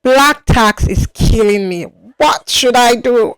Black tax is killing me. What should I do?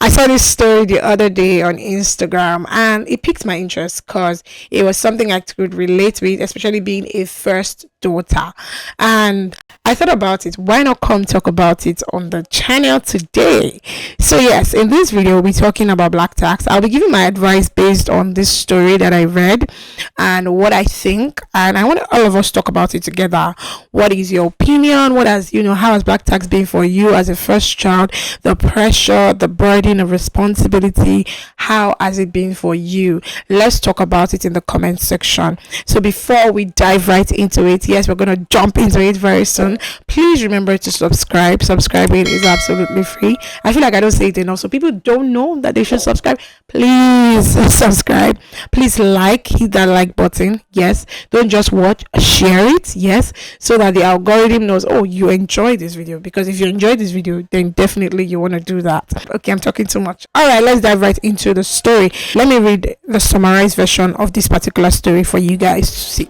I saw this story the other day on Instagram and it piqued my interest because it was something I could relate with, especially being a first daughter. And I thought about it. Why not come talk about it on the channel today? So, yes, in this video, we'll be talking about black tax. I'll be giving my advice based on this story that I read and what I think. And I want all of us talk about it together. What is your opinion? What has, how has black tax been for you as a first child? The pressure, the burden of responsibility, how has it been for you? Let's talk about it in the comment section. So before we dive right into it, yes, we're going to jump into it very soon. Please remember to subscribe. Subscribing is absolutely free. I feel like I don't say it enough, so people don't know that they should subscribe. Please subscribe. Please hit that like button. Yes, don't just watch, share it. Yes, so that the algorithm knows, oh, you enjoy this video. Because if you enjoy this video, then definitely you want to do that. Okay, I'm talking too much. All right, let's dive right into the story. Let me read the summarized version of this particular story for you guys to see.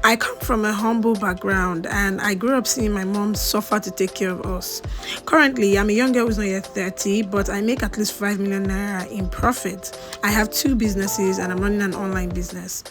I come from a humble background and I grew up seeing my mom suffer to take care of us. Currently, I'm a young girl who's not yet 30, but I make at least 5 million naira in profit. I have 2 businesses and I'm running an online business.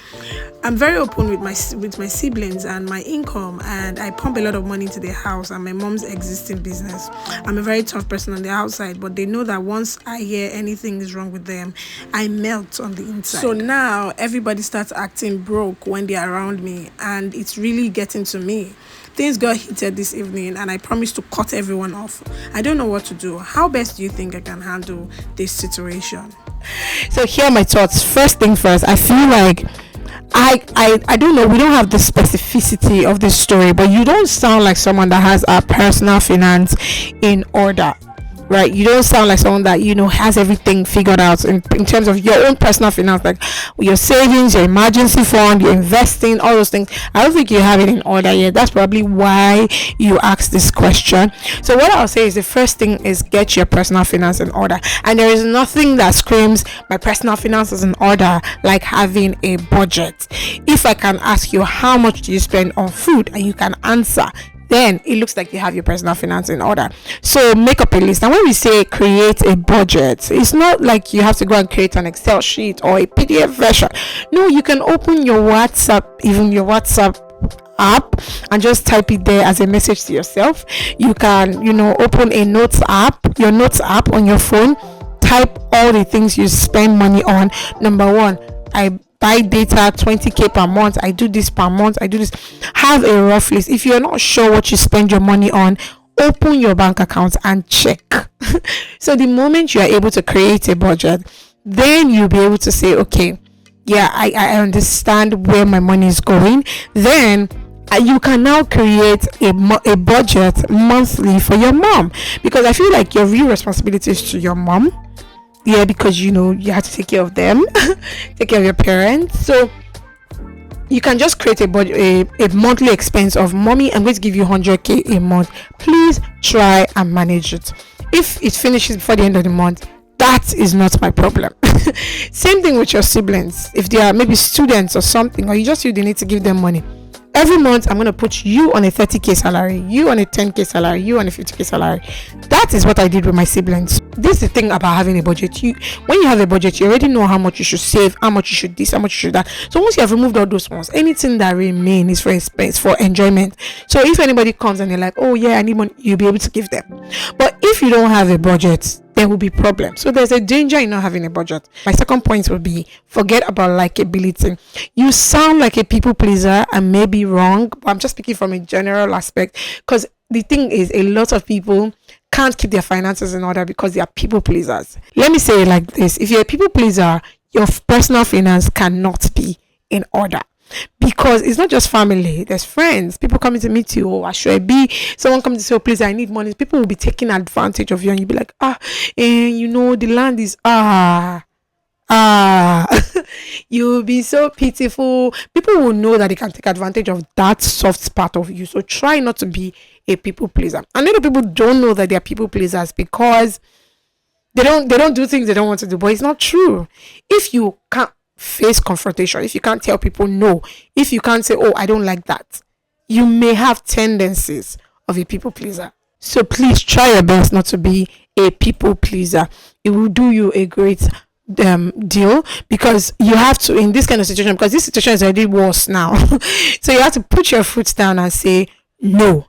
I'm very open with my siblings and my income, and I pump a lot of money into the house and my mom's existing business. I'm a very tough person on the outside, but they know that once I hear anything is wrong with them, I melt on the inside. So now everybody starts acting broke when they're around me, and it's really getting to me. Things got heated this evening and I promised to cut everyone off. I don't know what to do. How best do you think I can handle this situation? So here are my thoughts. First thing first, I feel like I don't know, we don't have the specificity of this story, but you don't sound like someone that has a personal finance in order. Right, you don't sound like someone that has everything figured out in terms of your own personal finance, like your savings, your emergency fund, your investing, all those things. I don't think you have it in order yet. That's probably why you asked this question. So what I'll say is the first thing is get your personal finance in order, and there is nothing that screams my personal finances in order like having a budget. If I can ask you how much do you spend on food and you can answer, then it looks like you have your personal finance in order. So make up a list. And when we say create a budget, it's not like you have to go and create an Excel sheet or a PDF version. No, you can open your WhatsApp app and just type it there as a message to yourself. You can open a notes app on your phone, type all the things you spend money on. Number 1, I buy data 20k per month, I do this per month, I do this. Have a rough list. If you're not sure what you spend your money on, open your bank account and check. So the moment you are able to create a budget, then you'll be able to say, okay, yeah, I understand where my money is going. Then you can now create a budget monthly for your mom, because I feel like your real responsibility is to your mom. Yeah, because you have to take care of them, take care of your parents. So you can just create a monthly expense of, mommy, I'm going to give you 100k a month. Please try and manage it. If it finishes before the end of the month, that is not my problem. Same thing with your siblings. If they are maybe students or something, or you just feel they need to give them money. Every month, I'm going to put you on a 30k salary, you on a 10k salary, you on a 50k salary. That is what I did with my siblings. This is the thing about having a budget. When you have a budget, you already know how much you should save, how much you should this, how much you should that. So once you have removed all those ones, anything that remains is for expense, for enjoyment. So if anybody comes and they're like, oh yeah, I need money, you'll be able to give them. But if you don't have a budget, there will be problems. So there's a danger in not having a budget. My second point will be, forget about likability. You sound like a people pleaser and may be wrong, but I'm just speaking from a general aspect, because the thing is, a lot of people can't keep their finances in order because they are people pleasers. Let me say it like this: if you're a people pleaser, your personal finance cannot be in order. Because it's not just family, there's friends, people coming to meet you. Oh, should I be? Someone comes to say, oh, please, I need money. People will be taking advantage of you, and you'll be like, the land is you'll be so pitiful. People will know that they can take advantage of that soft part of you. So try not to be a people pleaser. And many people don't know that they're people pleasers because they don't do things they don't want to do. But it's not true. If you can't face confrontation, if you can't tell people no, if you can't say, oh, I don't like that, you may have tendencies of a people pleaser. So please try your best not to be a people pleaser. It will do you a great deal, because you have to, in this kind of situation, because this situation is already worse now. So you have to put your foot down and say no.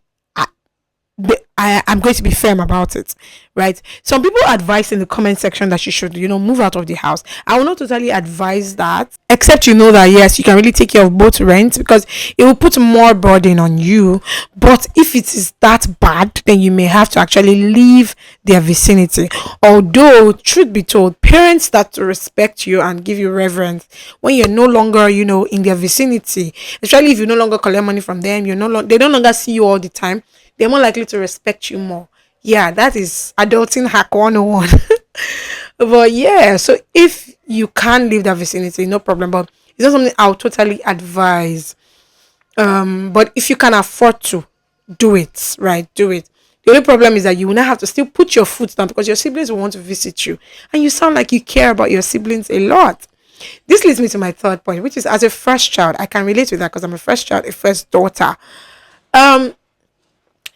I'm going to be firm about it, right? Some people advise in the comment section that you should, move out of the house. I will not totally advise that, except that yes, you can really take care of both rent, because it will put more burden on you. But if it is that bad, then you may have to actually leave their vicinity. Although, truth be told, parents start to respect you and give you reverence when you're no longer, in their vicinity. Especially if you no longer collect money from them, they no longer see you all the time. They're more likely to respect you more. Yeah, that is adulting hack 101. But yeah, so if you can't leave that vicinity, no problem. But it's not something I'll totally advise. But if you can afford to, do it, right? Do it. The only problem is that you will not have to still put your foot down, because your siblings will want to visit you. And you sound like you care about your siblings a lot. This leads me to my third point, which is, as a first child, I can relate to that because I'm a first child, a first daughter. Um,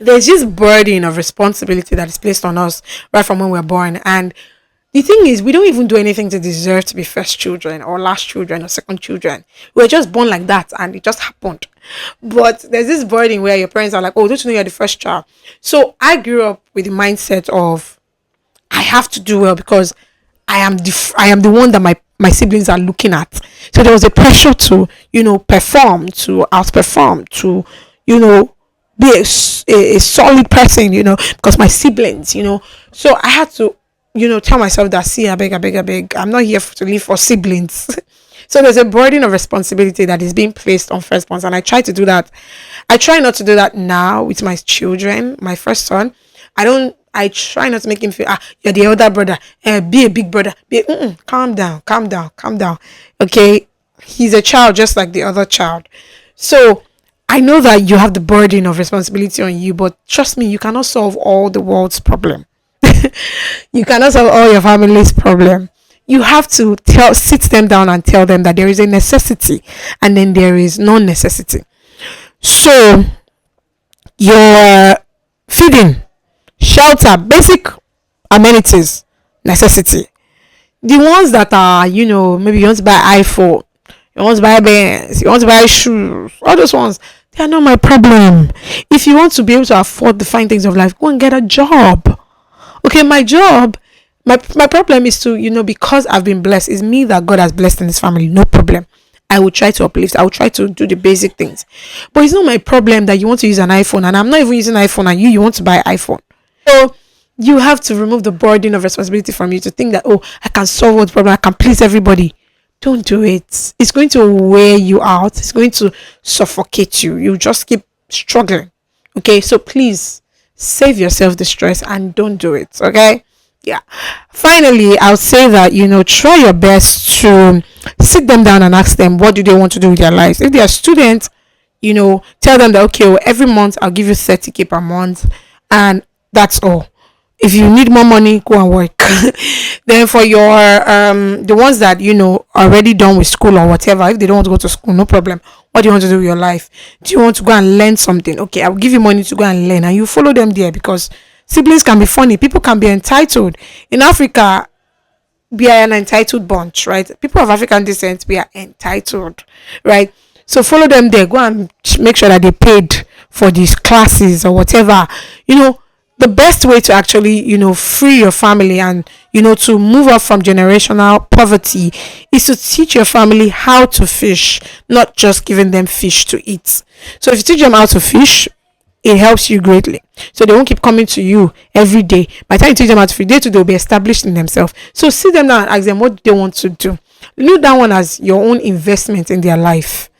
there's this burden of responsibility that is placed on us right from when we're born. And the thing is, we don't even do anything to deserve to be first children or last children or second children. We're just born like that, and it just happened. But there's this burden where your parents are like, oh, don't you know you're the first child? So I grew up with the mindset of, I have to do well because I am the one that my siblings are looking at. So there was a pressure to, perform, to outperform, to, be a solid person, because my siblings, so I had to, tell myself that, see, I beg, I'm not here to live for siblings. So there's a burden of responsibility that is being placed on firstborns, and I try to do that. I try not to do that now with my children. My first son, I try not to make him feel, you're the elder brother, be a big brother, calm down. Okay, he's a child just like the other child. So I know that you have the burden of responsibility on you, but trust me, you cannot solve all the world's problem. You cannot solve all your family's problem. You have to sit them down and tell them that there is a necessity and then there is no necessity. So your feeding, shelter, basic amenities, necessity. The ones that are, maybe you want to buy iPhone, you want to buy Benz, you want to buy shoes, all those ones, they are not my problem. If you want to be able to afford the fine things of life, go and get a job. Okay, my job, my problem is to, because I've been blessed, is me that God has blessed in this family, no problem. I will try to uplift, I will try to do the basic things. But it's not my problem that you want to use an iPhone and I'm not even using iPhone, and you want to buy iPhone. So you have to remove the burden of responsibility from you to think that, oh, I can solve what problem, I can please everybody. Don't do it. It's going to wear you out. It's going to suffocate you. You just keep struggling. Okay, so please save yourself the stress and don't do it. Okay, yeah. Finally, I'll say that, try your best to sit them down and ask them, what do they want to do with their lives? If they are students, tell them that, okay, well, every month I'll give you 30K per month, and that's all. If you need more money, go and work. Then for your the ones that already done with school or whatever, if they don't want to go to school, no problem. What do you want to do with your life? Do you want to go and learn something? Okay, I'll give you money to go and learn, and you follow them there, because siblings can be funny. People can be entitled. In Africa, we are an entitled bunch, right? People of African descent, we are entitled, right? So follow them there. Go and make sure that they paid for these classes or whatever. The best way to actually, free your family and, to move up from generational poverty is to teach your family how to fish, not just giving them fish to eat. So if you teach them how to fish, it helps you greatly. So they won't keep coming to you every day. By the time you teach them how to fish, they'll be established in themselves. So sit them down and ask them what they want to do. Look that one as your own investment in their life,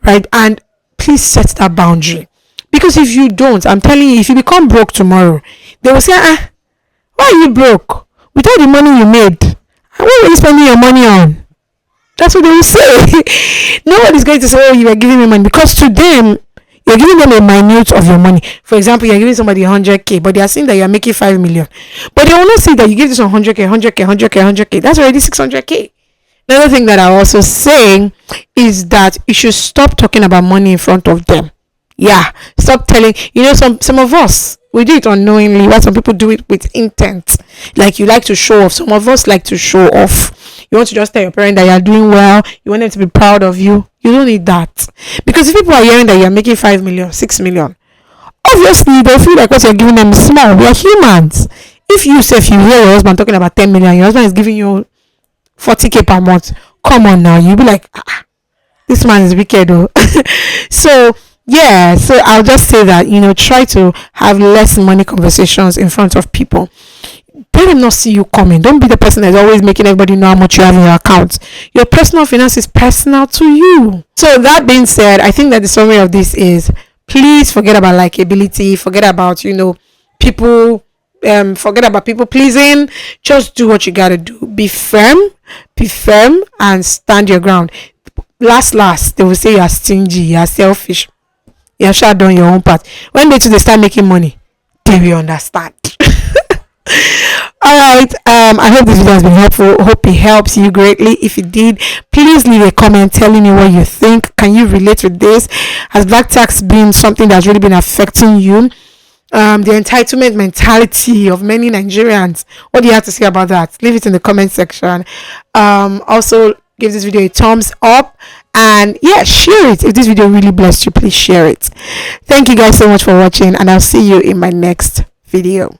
right? And please set that boundary. Because if you don't, I'm telling you, if you become broke tomorrow, they will say, why are you broke? With all the money you made, what were you spending your money on? That's what they will say. Nobody's going to say, oh, you are giving me money. Because to them, you're giving them a minute of your money. For example, you're giving somebody 100K, but they are saying that you're making 5 million. But they will not see that you give this one 100K. That's already 600K. Another thing that I also say is that you should stop talking about money in front of them. Yeah, stop telling, some of us, We do it unknowingly, while some people do it with intent. Like you like to show off. Some of us like to show off. You want to just tell your parent that you are doing well. You want them to be proud of you. You don't need that. Because if people are hearing that you are making 5 million, 6 million, obviously they feel like what you're giving them is small. We are humans. If you say, if you hear your husband talking about 10 million, your husband is giving you 40k per month, come on now, you'll be like, this man is wicked though. So yeah, so I'll just say that, try to have less money conversations in front of people. Let them not see you coming. Don't be the person that's always making everybody know how much you have in your account. Your personal finance is personal to you. So that being said, I think that the summary of this is, please forget about likability, forget about people, forget about people pleasing. Just do what you gotta do. Be firm, and stand your ground. Last, they will say you are stingy, you are selfish, you have sure done your own part. When they start making money, they will understand. All right, I hope this video has been helpful. Hope it helps you greatly. If it did, please leave a comment telling me what you think. Can you relate with this? Has black tax been something that's really been affecting you? The entitlement mentality of many Nigerians, what do you have to say about that? Leave it in the comment section. Also give this video a thumbs up, and yeah, share it. If this video really blessed you, please share it. Thank you guys so much for watching, and I'll see you in my next video.